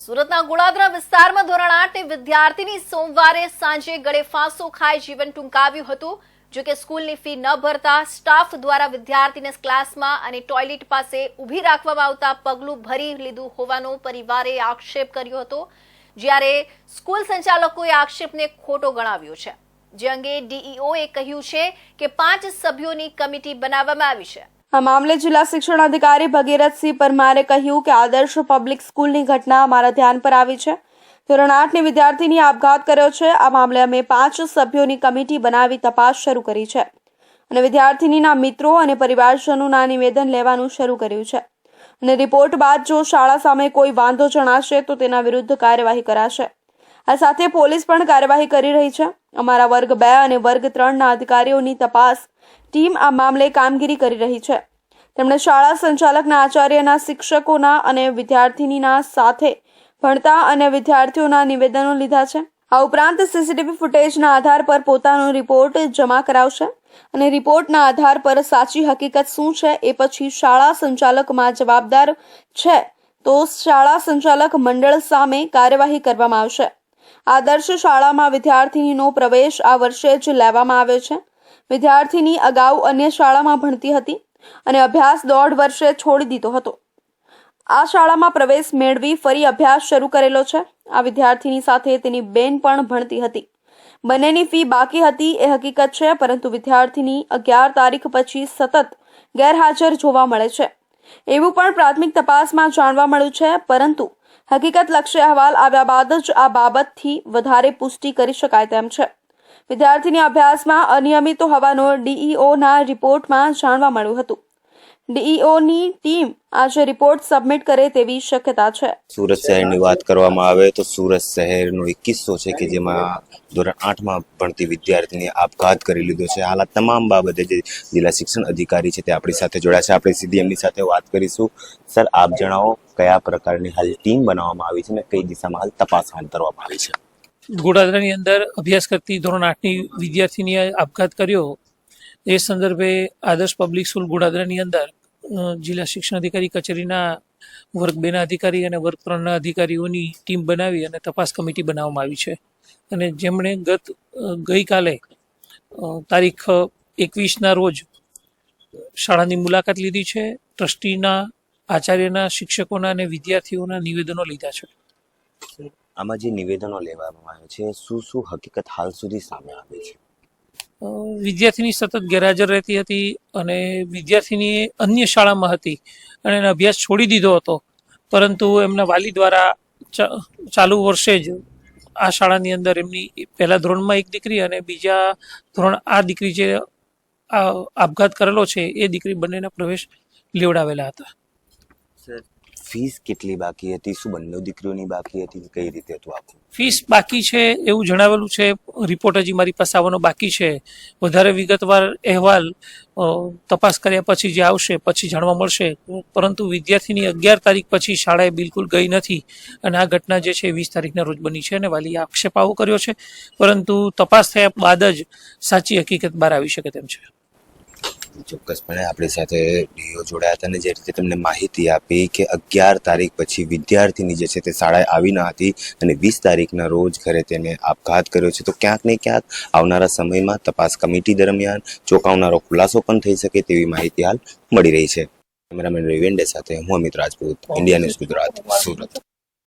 સુરતના ગોળાદરા વિસ્તારમાં ધોરણ 8ની વિદ્યાર્થીની સોમવારે સાંજે ગળે ફાંસો ખાઈ જીવન ટૂંકાવ્યું હતું। જો કે સ્કૂલની ફી ન ભરતા સ્ટાફ દ્વારા વિદ્યાર્થીને ક્લાસમાં અને ટોયલેટ પાસે ઊભી રાખવામાં આવતા પગલું ભરી લીધું હોવાનો પરિવારે આક્ષેપ કર્યો હતો, જ્યારે સ્કૂલ સંચાલકોએ આક્ષેપને ખોટો ગણાવ્યો છે। જે અંગે ડીઈઓએ કહ્યું છે કે 5 સભ્યોની કમિટી બનાવવામાં આવી છે। આ મામલે જિલ્લા શિક્ષણ અધિકારી ભગીરથસિંહ પરમારે કહ્યું કે આદર્શ પબ્લિક સ્કૂલની ઘટના અમારા ધ્યાન પર આવી છે। ધોરણ 8ની વિદ્યાર્થીની આપઘાત કર્યો છે। આ મામલે અમે 5 સભ્યોની કમિટી બનાવી તપાસ શરૂ કરી છે અને વિદ્યાર્થીનીના મિત્રો અને પરિવારજનોના નિવેદન લેવાનું શરૂ કર્યું છે અને રિપોર્ટ બાદ જો શાળા સામે કોઈ વાંધો જણાશે તો તેના વિરુદ્ધ કાર્યવાહી કરાશે। આ સાથે પોલીસ પણ કાર્યવાહી કરી રહી છે। અમારા વર્ગ 2 અને વર્ગ 3ના અધિકારીઓની તપાસ ટીમ આ મામલે કામગીરી કરી રહી છે। તેમણે શાળા સંચાલકના આચાર્યના શિક્ષકોના અને વિદ્યાર્થીનીના સાથે ભણતા અને વિદ્યાર્થીઓના નિવેદનો લીધા છે। આ ઉપરાંત સીસીટીવી ફૂટેજના આધાર પર પોતાનો રિપોર્ટ જમા કરાવશે અને રિપોર્ટના આધાર પર સાચી હકીકત શું છે એ પછી શાળા સંચાલકમાં જવાબદાર છે તો શાળા સંચાલક મંડળ સામે કાર્યવાહી કરવામાં આવશે। આદર્શ શાળામાં વિદ્યાર્થીનીનો પ્રવેશ આ વર્ષે જ લેવામાં આવ્યો છે। વિદ્યાર્થીની અગાઉ અન્ય શાળામાં ભણતી હતી અને અભ્યાસ 1.5 વર્ષે છોડી દીધો હતો। આ શાળામાં પ્રવેશ મેળવી ફરી અભ્યાસ શરૂ કરેલો છે। આ વિદ્યાર્થીની સાથે તેની બેન પણ ભણતી હતી। બંનેની ફી બાકી હતી એ હકીકત છે, પરંતુ વિદ્યાર્થીની 11 તારીખ પછી સતત ગેરહાજર જોવા મળે છે એવું પણ પ્રાથમિક તપાસમાં જાણવા મળ્યું છે, પરંતુ હકીકતલક્ષી અહેવાલ આવ્યા બાદ જ આ બાબતથી વધારે પુષ્ટિ કરી શકાય તેમ છે। વિદ્યાર્થીની અભ્યાસમાં અનિયમિતો હોવાનું ડીઈઓના રિપોર્ટમાં જાણવા મળ્યું હતું। ડીઈઓની ટીમ આજે રિપોર્ટ સબમિટ કરે તેવી શક્યતા છે। સુરત શહેરની વાત કરવામાં આવે તો સુરત શહેરનો એક કિસ્સો છે કે જેમાં ધોરણ 8માં ભણતી વિદ્યાર્થીને આપઘાત કરી લીધો છે। હાલ આ તમામ બાબતે જે જિલ્લા શિક્ષણ અધિકારી છે તે આપણી સાથે જોડાયા છે। આપણે સીધી એમની સાથે વાત કરીશું। સર, આપ જણાવો કયા પ્રકારની હાલ ટીમ બનાવવામાં આવી છે અને કઈ દિશામાં હાલ તપાસ હાથ ધરવામાં આવી છે? ગોળાદરાની અંદર અભ્યાસ કરતી ધોરણ 8ની વિદ્યાર્થીનીએ આપઘાત કર્યો એ સંદર્ભે આદર્શ પબ્લિક સ્કૂલ ગોળાદરાની અંદર જિલ્લા શિક્ષણ અધિકારી કચેરીના વર્ગ 2ના અધિકારી અને વર્ગ 3ના અધિકારીઓની ટીમ બનાવી અને તપાસ કમિટી બનાવવામાં આવી છે અને જેમણે ગઈકાલે તારીખ 21ના રોજ શાળાની મુલાકાત લીધી છે। ટ્રસ્ટીના, આચાર્યના, શિક્ષકોના અને વિદ્યાર્થીઓના નિવેદનો લીધા છે। આમાં જે નિવેદનો લેવામાં આવ્યા છે શું હકીકત હાલ સુધી સામે આવી છે? વિદ્યાર્થીની સતત ગેરહાજર રહેતી હતી અને વિદ્યાર્થીની અન્ય શાળામાં હતી અને એને અભ્યાસ છોડી દીધો હતો, પરંતુ એમના વાલી દ્વારા ચાલુ વર્ષે જ આ શાળાની અંદર એમની પહેલા ધોરણમાં એક દીકરી અને બીજા ધોરણ આ દીકરી જે આપઘાત કરેલો છે એ દીકરી બંનેના પ્રવેશ લેવડાવેલા હતા। ફીસ કેટલી બાકી હતી? શું બંને દીકરીઓની બાકી હતી? કઈ રીતે હતું આખું? ફીસ બાકી છે એવું જણાવેલું છે। રિપોર્ટ હજી મારી પાસે આવવાનો બાકી છે। વધારે વિગતવાર અહેવાલ તપાસ કર્યા પછી જે આવશે પછી જાણવા મળશે, પરંતુ વિદ્યાર્થીની 11 તારીખ પછી શાળાએ બિલકુલ ગઈ નથી અને આ ઘટના જે છે 20 તારીખના રોજ બની છે અને વાલીએ આક્ષેપ આવો કર્યો છે, પરંતુ તપાસ થયા બાદ જ સાચી હકીકત બહાર આવી શકે તેમ છે। ચોક્કસપણે આપણી સાથે ડીઓ જોડાયા હતા અને જે રીતે તમને માહિતી આપી કે 11 તારીખ પછી વિદ્યાર્થીની જે છે તે શાળાએ આવી ન હતી અને 20 તારીખના રોજ ઘરે તેને આપઘાત કર્યો છે, તો ક્યાંક ને ક્યાંક આવનારા સમયમાં તપાસ કમિટી દરમિયાન ચોંકાવનારો ખુલાસો પણ થઈ શકે તેવી માહિતી હાલ મળી રહી છે। કેમેરામેન રવિ વેંડે સાથે હું અમિત રાજપૂત, ઇન્ડિયા ન્યૂઝ ગુજરાત, સુરત।